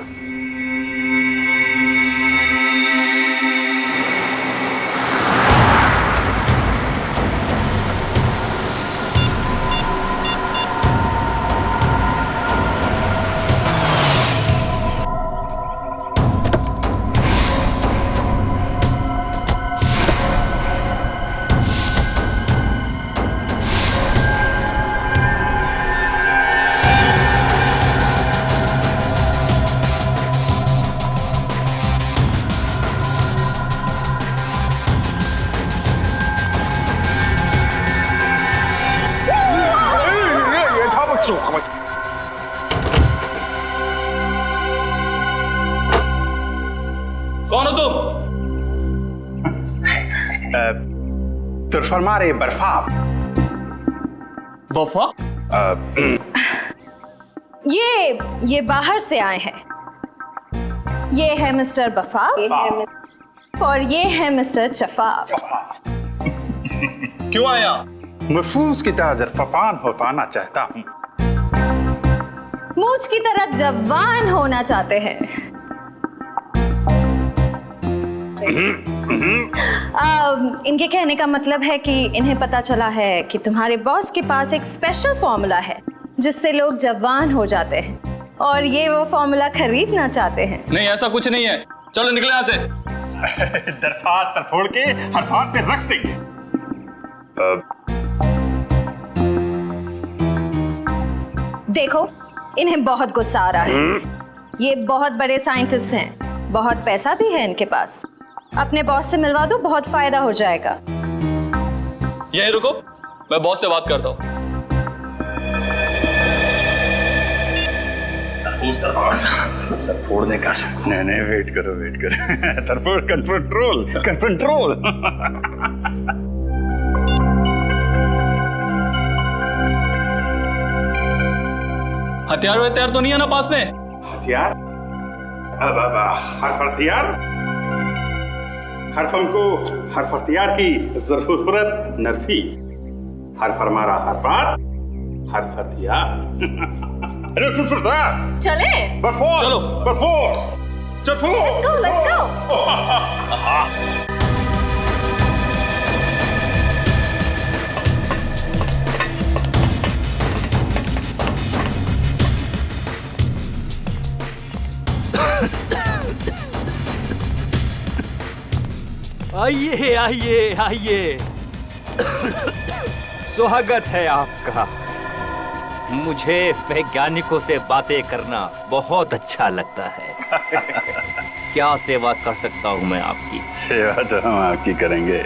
[SPEAKER 12] कौन हो तुम?
[SPEAKER 8] तुरफरमारे बर्फा।
[SPEAKER 12] बफा?
[SPEAKER 18] ये बाहर से आए हैं। ये है मिस्टर बफा और ये है मिस्टर चफा।
[SPEAKER 12] क्यों आया?
[SPEAKER 8] महफूज की तरह जरफान होना चाहता हूँ।
[SPEAKER 18] मूछ की तरह जवान होना चाहते हैं। इनके कहने का मतलब है कि इन्हें पता चला है कि तुम्हारे बॉस के पास एक स्पेशल फॉर्मूला है जिससे लोग जवान हो जाते हैं और ये वो फॉर्मूला खरीदना चाहते हैं।
[SPEAKER 12] नहीं, ऐसा कुछ नहीं है। चलो निकले यहाँ से।
[SPEAKER 8] दरफात तरफोड़ के हरफात पे रख देंगे।
[SPEAKER 18] देखो, इन्हें बहुत गुस्सा आ रहा है। ये बहुत बड़े साइंटिस्ट हैं, बहुत पैसा भी है इनके पास। अपने बॉस से मिलवा दो, बहुत फायदा हो जाएगा।
[SPEAKER 12] यहीं रुको, मैं बॉस से बात करता हूँ।
[SPEAKER 8] सर फोड़ने का। नहीं, वेट करो। तरफोड़ कंट्रोल।
[SPEAKER 12] हथियार तो नहीं है ना पास में?
[SPEAKER 8] हथियार? हर हथियार की जरूरत नरफी। हर फरमारा हरफात हर हथियार।
[SPEAKER 18] चले?
[SPEAKER 12] चलो।
[SPEAKER 18] Let's go.
[SPEAKER 19] आइए। स्वागत है आपका। मुझे वैज्ञानिकों से बातें करना बहुत अच्छा लगता है। क्या सेवा कर सकता हूँ मैं आपकी?
[SPEAKER 8] सेवा तो हम आपकी करेंगे।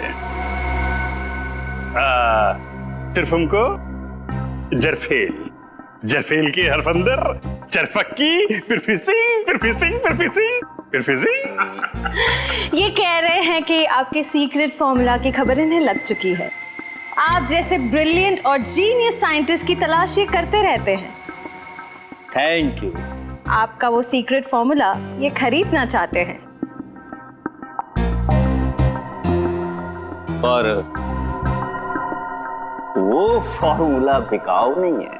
[SPEAKER 8] सिर्फ हमको जरफेल की हरफंदर, चरफक्की, फिर
[SPEAKER 18] ये कह रहे हैं कि आपके सीक्रेट फॉर्मूला की खबर इन्हें लग चुकी है। आप जैसे ब्रिलियंट और जीनियस साइंटिस्ट की तलाश ये करते रहते हैं।
[SPEAKER 19] Thank you.
[SPEAKER 18] आपका वो सीक्रेट फॉर्मूला ये खरीदना चाहते हैं।
[SPEAKER 5] पर वो फॉर्मूला बिकाऊ नहीं है।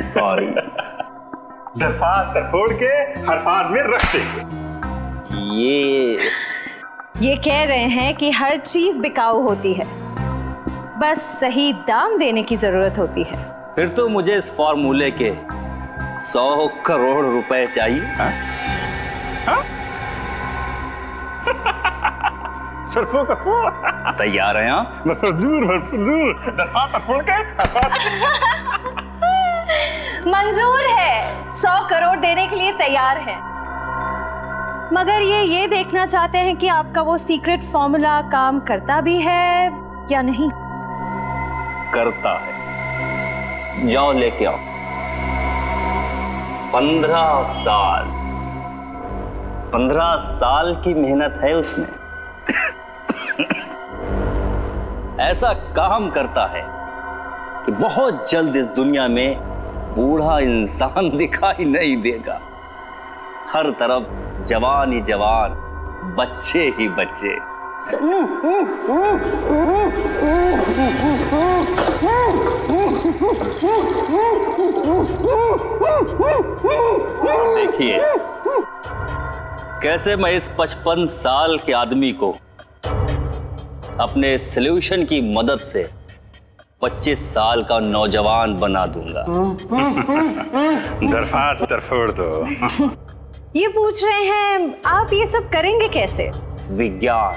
[SPEAKER 5] सॉरी।
[SPEAKER 8] दरफात तरफोड़ के हरफात में रख देंगे।
[SPEAKER 18] ये कह रहे हैं कि हर चीज बिकाऊ होती है, बस सही दाम देने की जरूरत होती है।
[SPEAKER 19] फिर तो मुझे इस फॉर्मूले के 100 करोड़ रुपए चाहिए।
[SPEAKER 8] सरफों का फूल।
[SPEAKER 19] तैयार हैं आप?
[SPEAKER 8] दूर दरफात तरफोड़ के
[SPEAKER 18] मंजूर है, 100 करोड़ देने के लिए तैयार है। मगर ये देखना चाहते हैं कि आपका वो सीक्रेट फॉर्मूला काम करता भी है या नहीं।
[SPEAKER 19] करता है। जाओ लेके आओ। 15 साल की मेहनत है उसमें। ऐसा काम करता है कि बहुत जल्द इस दुनिया में बूढ़ा इंसान दिखाई नहीं देगा। हर तरफ जवान ही जवान, बच्चे ही बच्चे। देखिए कैसे मैं इस 55 साल के आदमी को अपने सॉल्यूशन की मदद से 25 साल का नौजवान बना दूंगा।
[SPEAKER 8] दरफात तरफोड़ दो।
[SPEAKER 18] ये पूछ रहे हैं आप ये सब करेंगे कैसे?
[SPEAKER 19] विज्ञान।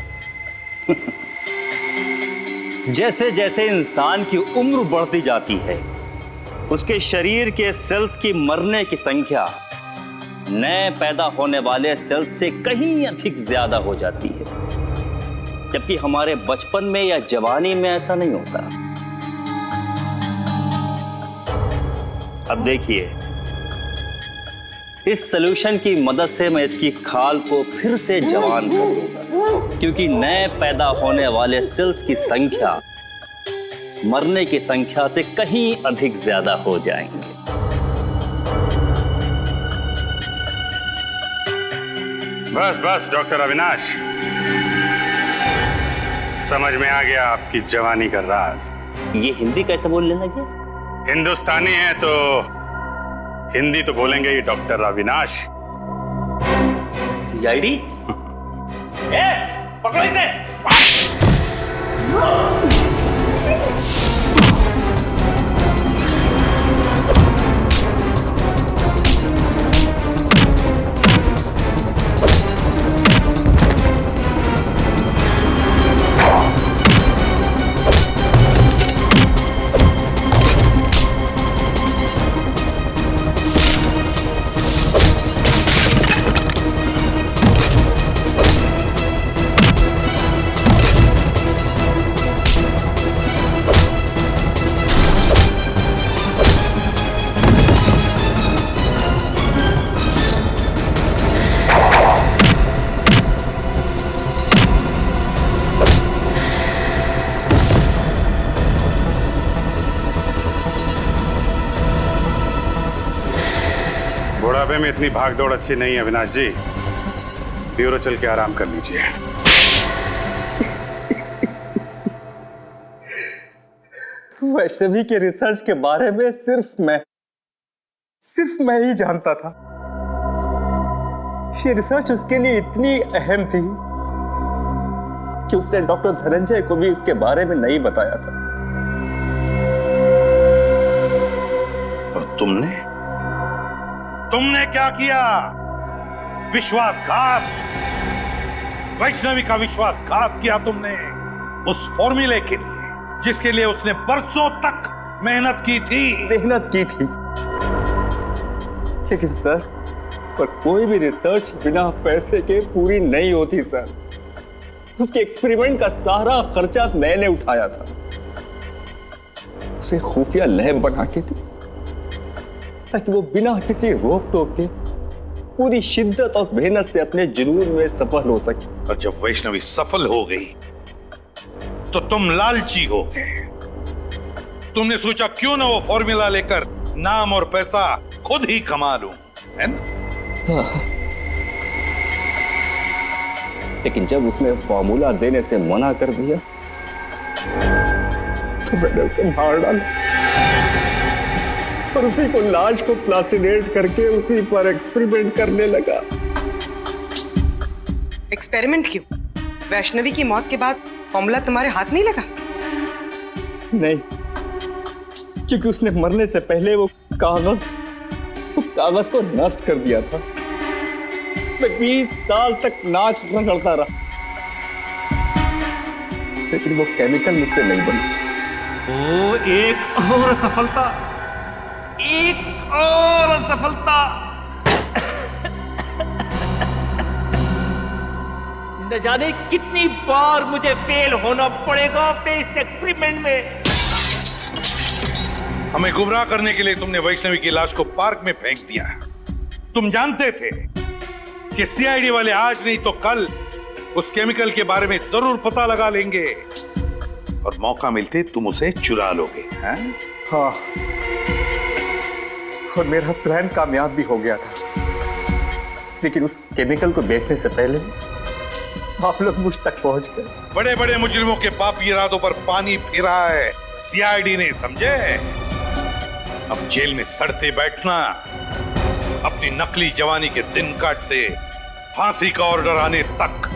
[SPEAKER 19] जैसे जैसे इंसान की उम्र बढ़ती जाती है उसके शरीर के सेल्स की मरने की संख्या नए पैदा होने वाले सेल्स से कहीं अधिक ज्यादा हो जाती है, जबकि हमारे बचपन में या जवानी में ऐसा नहीं होता। अब देखिए इस सॉल्यूशन की मदद से मैं इसकी खाल को फिर से जवान कर दूंगा, क्योंकि नए पैदा होने वाले सेल्स की संख्या मरने की संख्या से कहीं अधिक ज्यादा हो जाएंगे।
[SPEAKER 8] बस बस डॉक्टर अविनाश, समझ में आ गया आपकी जवानी का राज।
[SPEAKER 19] ये हिंदी कैसे बोलने लगे?
[SPEAKER 8] हिंदुस्तानी है तो हिंदी तो बोलेंगे ही डॉक्टर अविनाश।
[SPEAKER 19] सीआईडी? पकड़ो इसे।
[SPEAKER 8] बुढ़ापे में इतनी भागदौड़ अच्छी नहीं है अविनाश जी, ब्यूरो चल के आराम कर लीजिए।
[SPEAKER 13] वैष्णवी के रिसर्च के बारे में सिर्फ मैं ही जानता था। ये रिसर्च उसके लिए इतनी अहम थी कि उसने डॉक्टर धनंजय को भी उसके बारे में नहीं बताया था।
[SPEAKER 1] और तुमने क्या किया? विश्वासघात, वैष्णवी का विश्वासघात किया तुमने उस फॉर्मूले के लिए जिसके लिए उसने बरसों तक मेहनत की थी।
[SPEAKER 13] लेकिन सर, पर कोई भी रिसर्च बिना पैसे के पूरी नहीं होती सर। उसके एक्सपेरिमेंट का सारा खर्चा मैंने उठाया था। उसे खुफिया लैब बना के दी ताकि वो बिना किसी रोक टोक के पूरी शिद्दत और मेहनत से अपने जुनून में सफल हो सके।
[SPEAKER 1] और जब वैष्णवी सफल हो गई तो तुम लालची हो गए। तुमने सोचा क्यों ना वो फॉर्मूला लेकर नाम और पैसा खुद ही कमा लूं, है ना?
[SPEAKER 13] लेकिन जब उसने फॉर्मूला देने से मना कर दिया तो मैंने उसे मार डाला और उसी को लाश को प्लास्टिनेट करके उसी पर एक्सपेरिमेंट करने लगा।
[SPEAKER 6] एक्सपेरिमेंट क्यों? वैष्णवी की मौत के बाद फॉर्मूला तुम्हारे हाथ नहीं लगा?
[SPEAKER 13] नहीं, क्योंकि उसने मरने से पहले वो कागज को नष्ट कर दिया था। मैं 20 साल तक नाक रगड़ता रहा, लेकिन वो केमिकल मुझसे नहीं बना।
[SPEAKER 20] ओ, एक और सफलता। न जाने कितनी बार मुझे फेल होना पड़ेगा अपने इस एक्सपेरिमेंट में।
[SPEAKER 1] हमें गुमराह करने के लिए तुमने वैष्णवी की लाश को पार्क में फेंक दिया। तुम जानते थे कि सीआईडी वाले आज नहीं तो कल उस केमिकल के बारे में जरूर पता लगा लेंगे और मौका मिलते तुम उसे चुरा लोगे, हैं?
[SPEAKER 13] हाँ, और मेरा प्लान कामयाब भी हो गया था। लेकिन उस केमिकल को बेचने से पहले आप लोग मुझ तक पहुंच गए।
[SPEAKER 1] बड़े बड़े मुजरिमों के पापी इरादों पर पानी फिरा है सीआईडी ने, समझे? अब जेल में सड़ते बैठना, अपनी नकली जवानी के दिन काटते, फांसी का ऑर्डर आने तक